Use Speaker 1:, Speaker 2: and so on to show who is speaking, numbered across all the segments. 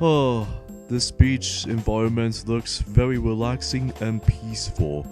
Speaker 1: Oh, this beach environment looks very relaxing and peaceful.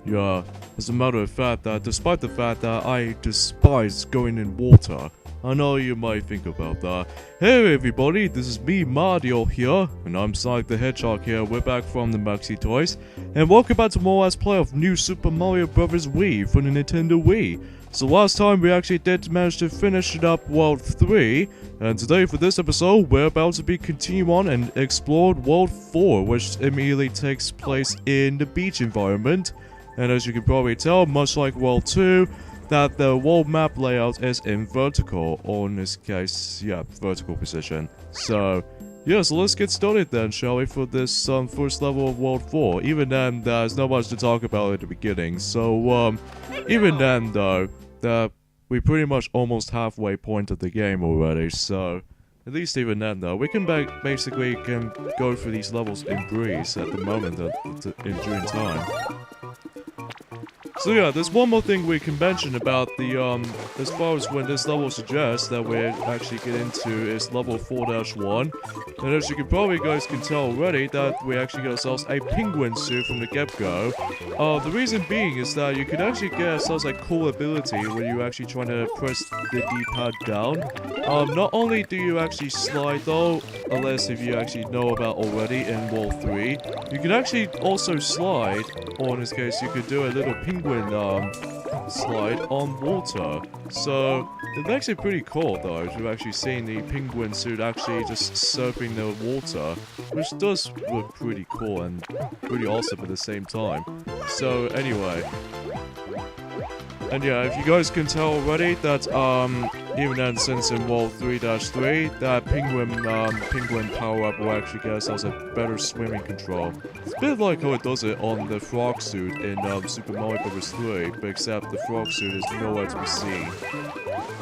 Speaker 1: Yeah, as a matter of fact, despite the fact that I despise going in water, I know you might think about that. Hey everybody, this is me, Mario here, and I'm Sonic the Hedgehog here. We're back from the Maxi Toys, and welcome back to more Let's Play of New Super Mario Bros. Wii for the Nintendo Wii. So last time we actually did manage to finish it up World 3, and today for this episode we're about to be continue on and explore World 4, which immediately takes place in the beach environment. And as you can probably tell, much like World 2, that the world map layout is in vertical, or in this case, yeah, vertical position. So, yeah, so let's get started then, shall we, for this first level of World 4. Even then, there's not much to talk about at the beginning, so, even then, though, we pretty much almost halfway point of the game already, so, at least even then, though, we can basically go through these levels in breeze at the moment, during time. So yeah, there's one more thing we can mention about the, as far as when this level suggests that we actually get into is level 4-1. And as you guys can tell already, that we actually get ourselves a penguin suit from the get-go. The reason being is that you can actually get ourselves a cool ability when you're actually trying to press the D-pad down. Not only do you actually slide though, unless if you actually know about already in World 3, you can actually also slide, or in this case you could do a little penguin slide on water. So it's actually pretty cool though to actually seeing the penguin suit actually just surfing the water, which does look pretty cool and pretty awesome at the same time. So anyway, and yeah, if you guys can tell already that even then, since in World 3-3, that penguin power-up will actually get ourselves a better swimming control. It's a bit like how it does it on the frog suit in Super Mario Bros. 3, but except the frog suit is nowhere to be seen.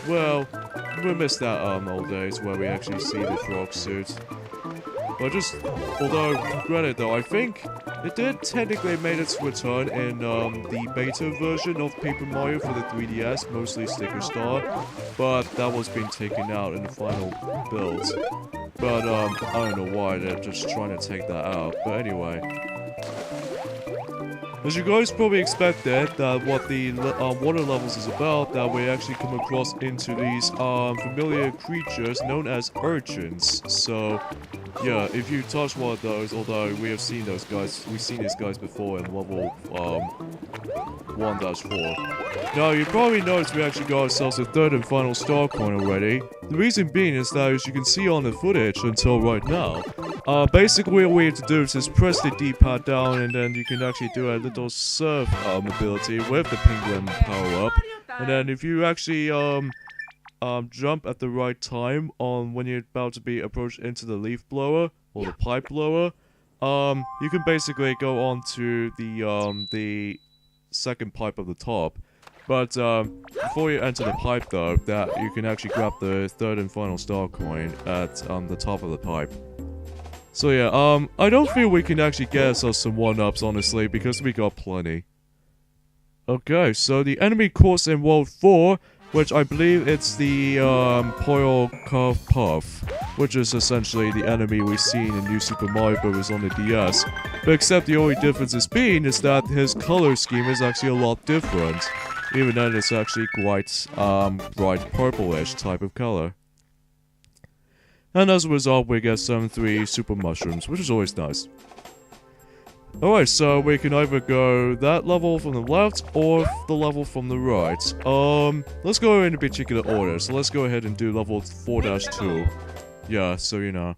Speaker 1: Well, we missed that old days where we actually see the frog suit. But although, granted though, I think it did technically make its return in the beta version of Paper Mario for the 3DS, mostly Sticker Star, but that was being taken out in the final build. But I don't know why they're just trying to take that out, but anyway. As you guys probably expected, that what the water levels is about, that we actually come across into these familiar creatures known as urchins. So, yeah, if you touch one of those, although we have seen those guys, we've seen these guys before in level 1-4. Now, you probably noticed we actually got ourselves a third and final star coin already. The reason being is that, as you can see on the footage until right now, basically what we have to do is just press the D-pad down, and then you can actually do a little surf ability with the penguin power-up. And then if you actually jump at the right time on when you're about to be approached into the leaf blower or the pipe blower, you can basically go on to the second pipe of the top. But before you enter the pipe though, that you can actually grab the third and final star coin at the top of the pipe. So yeah, I don't feel we can actually get ourselves some 1-ups honestly, because we got plenty. Okay, so the enemy course in World 4, which I believe it's the Poil Curve Puff, which is essentially the enemy we've seen in New Super Mario Bros. On the DS. But except the only difference is that his color scheme is actually a lot different. Even then it's actually quite bright purplish type of color. And as a result we get some 3 super mushrooms, which is always nice. Alright, so we can either go that level from the left or the level from the right. Let's go in a particular order. So let's go ahead and do level 4-2. Yeah, so you know,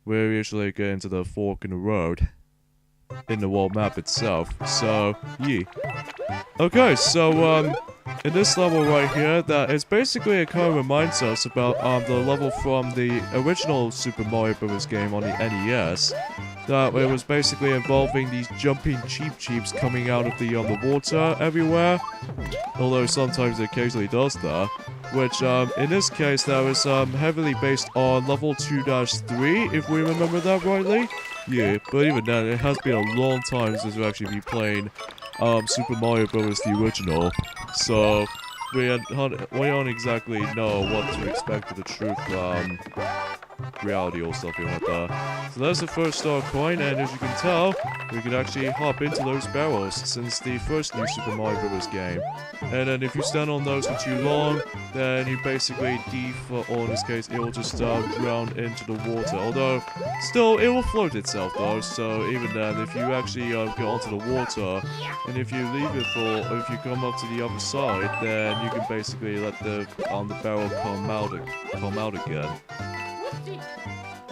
Speaker 1: we usually get into the fork in the road in the world map itself. So, yeah. Okay, so in this level right here, that is basically it kind of reminds us about the level from the original Super Mario Bros. Game on the NES. That it was basically involving these jumping Cheep-Cheeps coming out of the water everywhere. Although sometimes it occasionally does that. Which, in this case, that was heavily based on level 2-3, if we remember that rightly. Yeah, but even then, it has been a long time since we've actually been playing Super Mario Bros. The original. So, we don't exactly know what to expect of the truth reality or something like that. So that's the first star coin, and as you can tell, we can actually hop into those barrels since the first New Super Mario Bros. Game. And then if you stand on those for too long, then you basically default, or in this case, it will just drown into the water. Although, still, it will float itself though, so even then, if you actually get onto the water, and if you leave it for, or if you come up to the other side, then you can basically let the barrel come out again.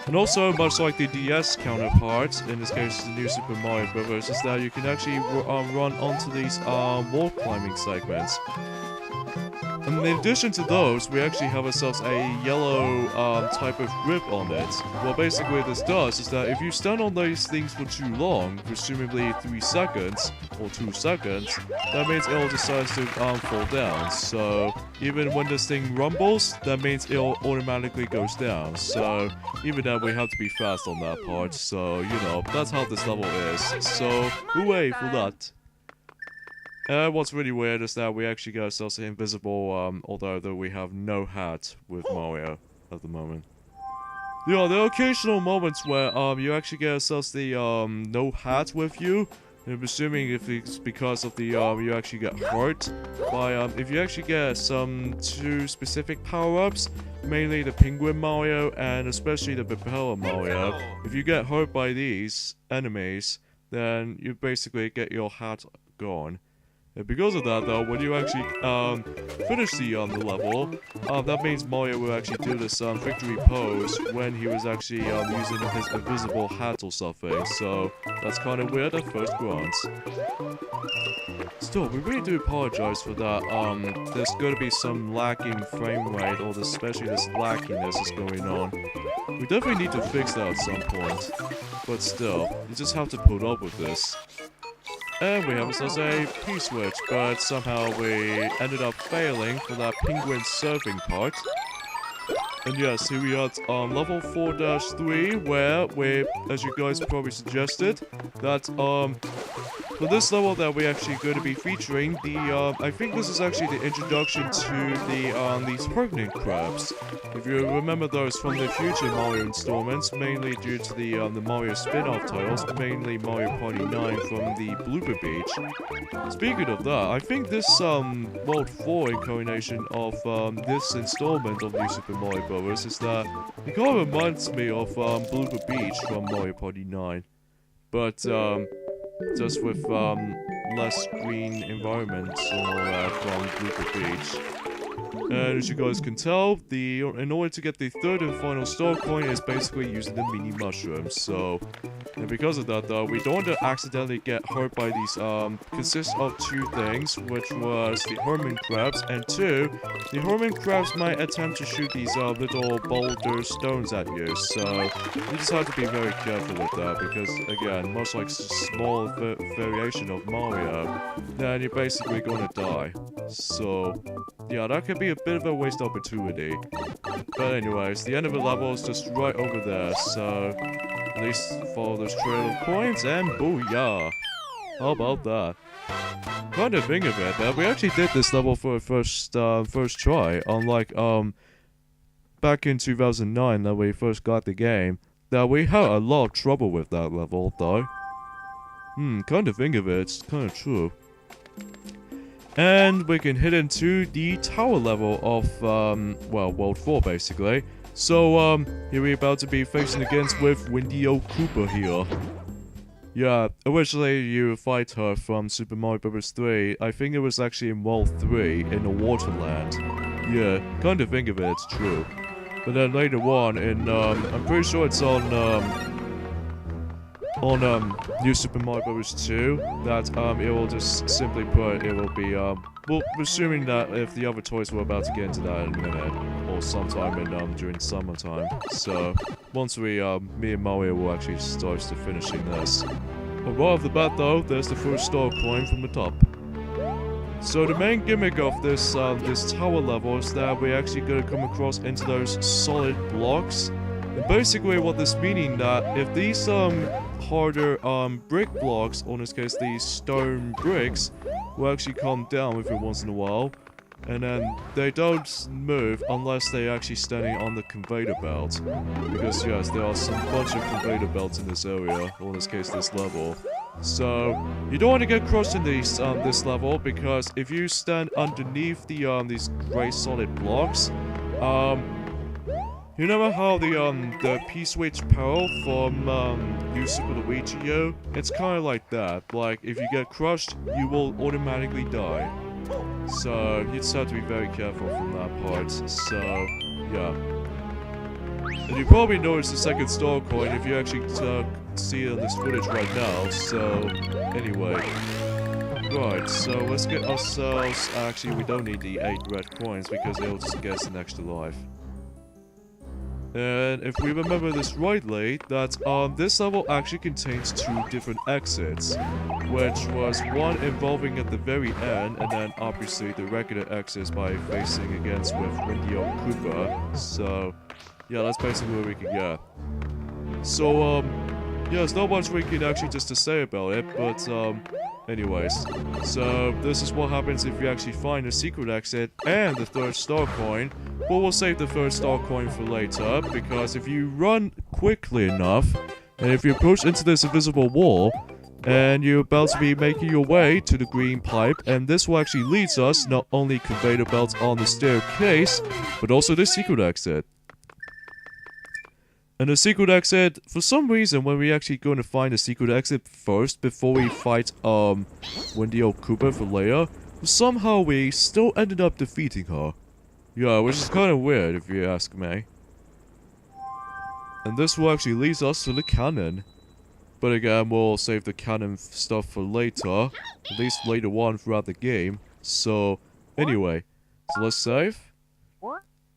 Speaker 1: And also, much like the DS counterpart, in this case the New Super Mario Bros., is that you can actually run onto these wall climbing segments. And in addition to those, we actually have ourselves a yellow type of grip on it. What basically this does is that if you stand on these things for too long, presumably 3 seconds or 2 seconds, that means it will decide to fall down. So even when this thing rumbles, that means it automatically goes down. So even then we have to be fast on that part. So you know, that's how this level is. So hooray for that. What's really weird is that we actually get ourselves invisible, although we have no hat with Mario at the moment. Yeah, there are occasional moments where you actually get yourselves the no hat with you. I'm assuming if it's because of the you actually get hurt by if you actually get some 2 specific power-ups, mainly the Penguin Mario and especially the Propeller Mario. If you get hurt by these enemies, then you basically get your hat gone. And because of that, though, when you actually finish the level, that means Mario will actually do this victory pose when he was actually using his invisible hat or something. So that's kind of weird at first glance. Still, we really do apologize for that. There's going to be some lacking frame rate, or especially this lackiness is going on. We definitely need to fix that at some point. But still, you just have to put up with this. And we have ourselves a P-switch, but somehow we ended up failing for that penguin surfing part. And yes, here we are at level 4-3, where we, as you guys probably suggested, that for this level that we're actually going to be featuring, I think this is actually the introduction to these permanent crabs. If you remember those from the future Mario installments, mainly due to the Mario spin-off titles, mainly Mario Party 9 from the Blooper Beach. Speaking of that, I think this World 4 incarnation of this installment of New Super Mario Bros. Is that it kind of reminds me of Blooper Beach from Mario Party 9. But just with less green environments and all that from Blooper Beach. And as you guys can tell, in order to get the 3rd and final star coin is basically using the mini mushrooms. So, and because of that though, we don't want to accidentally get hurt by these, consists of 2 things, which was the hermit crabs, and 2, the hermit crabs might attempt to shoot these little boulder stones at you. So, you just have to be very careful with that, because again, much like small variation of Mario, then you're basically gonna die. So, yeah, that could be a bit of a waste opportunity. But anyways, the end of the level is just right over there, so at least follow this trail of coins and booyah! How about that? Kind of think of it, that we actually did this level for a first try, unlike back in 2009 that we first got the game. That we had a lot of trouble with that level though. Kind of think of it, it's kind of true. And we can hit into the tower level of, well, World 4 basically. So, here we're about to be facing against with Windy O. Koopa here. Yeah, originally you fight her from Super Mario Bros. 3. I think it was actually in World 3, in the Waterland. Yeah, kind of think of it, it's true. But then later on, in, I'm pretty sure it's on New Super Mario Bros. 2, that, it will just simply put, it will be, well, assuming that if the other toys were about to get into that in a minute, or sometime in, during summertime. So, once we, me and Mario will actually start to finishing this. But right off the bat though, there's the first star coin from the top. So the main gimmick of this, this tower level is that we're actually gonna come across into those solid blocks. And basically what this meaning that if these, harder brick blocks, or in this case these stone bricks, will actually come down every once in a while, And then they don't move unless they're actually standing on the conveyor belt. Because yes, there are some bunch of conveyor belts in this area, or in this case this level. So you don't want to get crushed in these this level, because if you stand underneath the these gray solid blocks, you remember how the P-Switch Pearl from New Super Luigi U? It's kind of like that. Like if you get crushed, you will automatically die. So you just have to be very careful from that part. So yeah. And you probably noticed the second star coin if you actually see it on this footage right now. So anyway. Right, so let's get ourselves... Actually, we don't need the 8 red coins because it'll just get us an extra life. And if we remember this rightly, that this level actually contains 2 different exits, which was one involving at the very end, and then obviously the regular exits by facing against with Windy O Koopa. So yeah, that's basically what we can get. So yeah, there's not much we can actually just to say about it, but anyways, so this is what happens if you actually find a secret exit and the 3rd star coin. But we'll save the 3rd star coin for later, because if you run quickly enough, and if you approach into this invisible wall, and you're about to be making your way to the green pipe, and this will actually leads us not only conveyor belts on the staircase, but also the secret exit. And the secret exit, for some reason, when we actually going to find the secret exit first before we fight Windy O Koopa for Leia, somehow we still ended up defeating her. Yeah, which is kind of weird if you ask me. And this will actually lead us to the cannon. But again, we'll save the cannon stuff for later, at least later on throughout the game. So anyway, so let's save.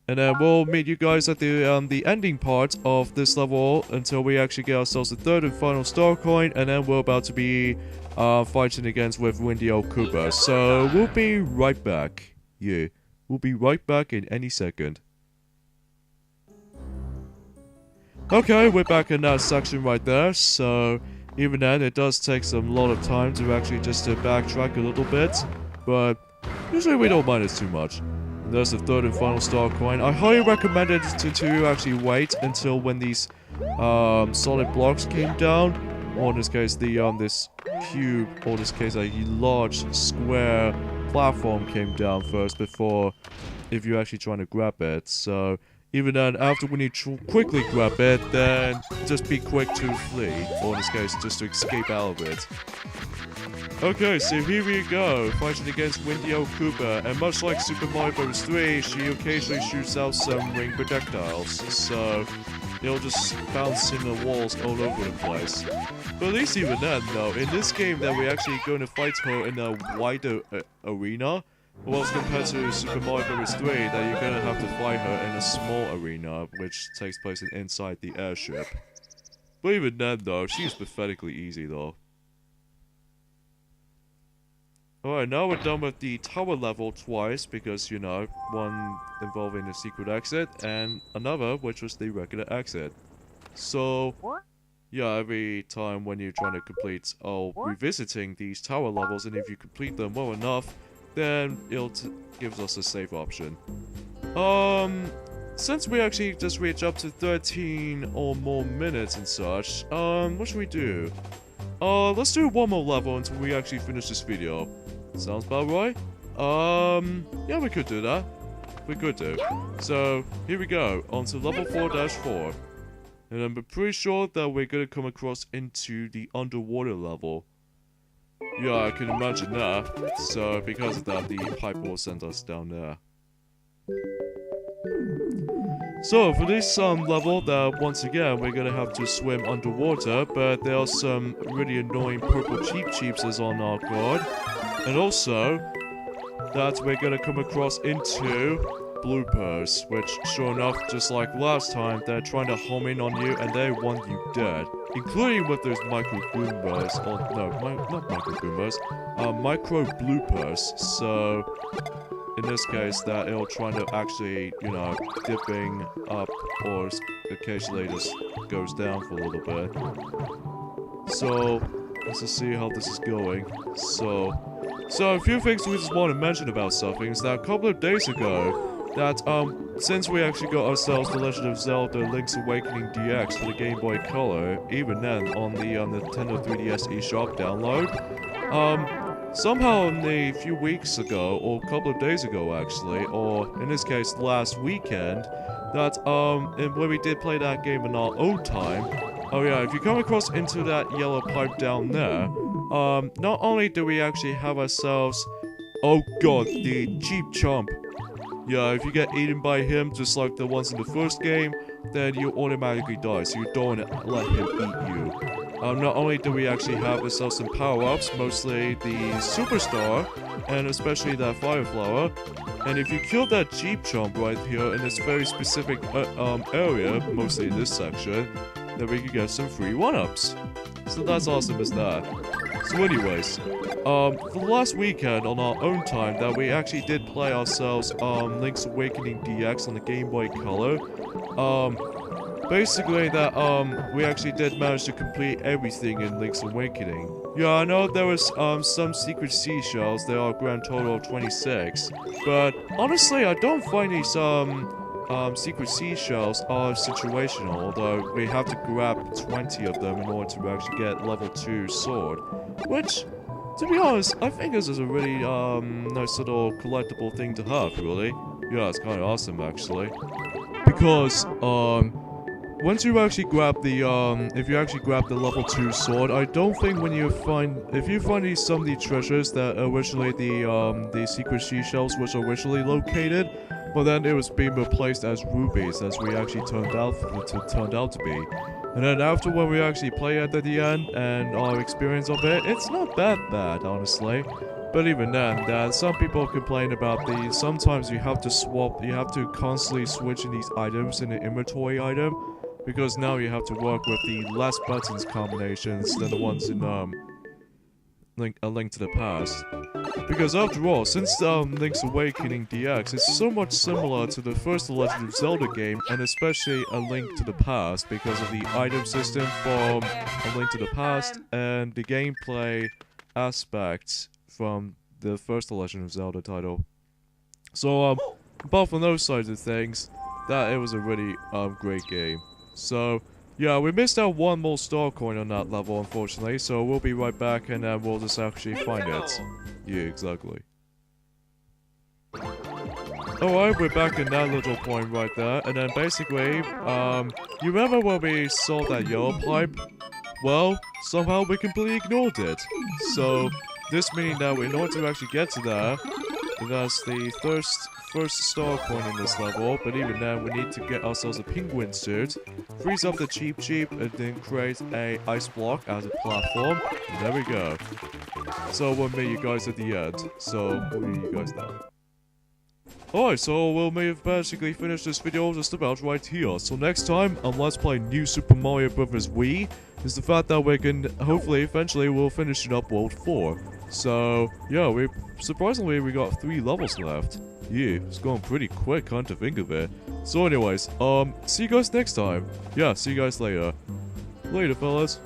Speaker 1: And then we'll meet you guys at the ending part of this level until we actually get ourselves the 3rd and final star coin, and then we're about to be fighting against with Windy O Koopa. So we'll be right back. Yeah, we'll be right back in any second. Okay, we're back in that section right there. So even then, it does take some lot of time to actually just to backtrack a little bit, but usually we don't mind it too much. There's the 3rd and final star coin. I highly recommend it to actually wait until when these solid blocks came down, or in this case this cube, or in this case a large square platform came down first before if you're actually trying to grab it. So even then, after when you quickly grab it, then just be quick to flee, or in this case just to escape out of it. Okay, so here we go, fighting against Windy O Koopa, and much like Super Mario Bros. 3, she occasionally shoots out some ring projectiles, so they'll just bounce in the walls all over the place. But at least even then, though, in this game that we're actually going to fight her in a wider arena, well, as compared to Super Mario Bros. 3, that you're going to have to fight her in a small arena, which takes place inside the airship. But even then, though, she's pathetically easy, though. Alright, now we're done with the tower level twice, because, you know, one involving the secret exit, and another, which was the regular exit. So, yeah, every time when you're trying to complete, revisiting these tower levels, and if you complete them well enough, then it'll gives us a save option. Since we actually just reached up to 13 or more minutes and such, what should we do? Let's do one more level until we actually finish this video. Sounds about right? Yeah, we could do that. We could do. So, here we go, on to level 4-4. And I'm pretty sure that we're gonna come across into the underwater level. Yeah, I can imagine that. So, because of that, the pipe will send us down there. So, for this level, that once again, we're gonna have to swim underwater, but there are some really annoying purple cheeps on our guard. And also, that we're gonna come across into bloopers, which, sure enough, just like last time, they're trying to home in on you and they want you dead. Including with those micro goombas, or no, not micro goombas, micro bloopers. So, in this case, that it'll try to actually, you know, dipping up or occasionally just goes down for a little bit. So, let's just see how this is going. So, So a few things we just want to mention about something is that a couple of days ago, that since we actually got ourselves The Legend of Zelda Link's Awakening DX for the Game Boy Color, even then on the Nintendo 3DS eShop download, somehow a few weeks ago, or a couple of days ago actually, or in this case last weekend, that when we did play that game in our own time, oh yeah, if you come across into that yellow pipe down there, not only do we actually have ourselves, oh god, the Cheap Chomp. Yeah, if you get eaten by him, just like the ones in the first game, then you automatically die, so you don't let him eat you. Not only do we actually have ourselves some power-ups, mostly the Superstar, and especially that Fire Flower, and if you kill that Cheap Chomp right here in this very specific area, mostly in this section, then we can get some free 1-ups. So that's awesome as that. So anyways, for the last weekend on our own time that we actually did play ourselves Link's Awakening DX on the Game Boy Color, basically that we actually did manage to complete everything in Link's Awakening. Yeah, I know there was some secret seashells, there are a grand total of 26, but honestly I don't find these secret seashells are situational, although we have to grab 20 of them in order to actually get level 2 sword, which, to be honest, I think this is a really nice little collectible thing to have, really. Yeah, it's kind of awesome actually, because once you actually grab the if you actually grab the level 2 sword, I don't think if you find some of the treasures that originally the secret seashells was originally located, but then it was being replaced as rubies, as we actually turned out to be. And then after when we actually play it at the end and our experience of it, it's not that bad, honestly. But even then, that some people complain about sometimes you have to constantly switch in these items in the inventory item, because now you have to work with the less buttons combinations than the ones in A Link to the Past. Because after all, since Link's Awakening DX is so much similar to the first The Legend of Zelda game, and especially A Link to the Past because of the item system from A Link to the Past and the gameplay aspects from the first The Legend of Zelda title. So, apart from those sides of things, that it was a really great game. So, yeah, we missed out one more star coin on that level, unfortunately, so we'll be right back and we'll just actually find it. Yeah, exactly. Alright, we're back in that little point right there, and then basically, you remember when we saw that yellow pipe? Well, somehow we completely ignored it. So, this meaning that in order to actually get to there, that's the first star coin in this level, but even then we need to get ourselves a penguin suit, freeze up the Cheap, and then create a ice block as a platform, and there we go. So we'll meet you guys at the end, so we'll meet you guys there. Alright, so we'll basically finish this video just about right here. So next time on Let's Play New Super Mario Bros. Wii is the fact that we can, hopefully, eventually, we'll finish it up World 4. So, yeah, surprisingly, we got 3 levels left. Yeah, it's going pretty quick, come to think of it. So anyways, see you guys next time. Yeah, see you guys later. Later, fellas.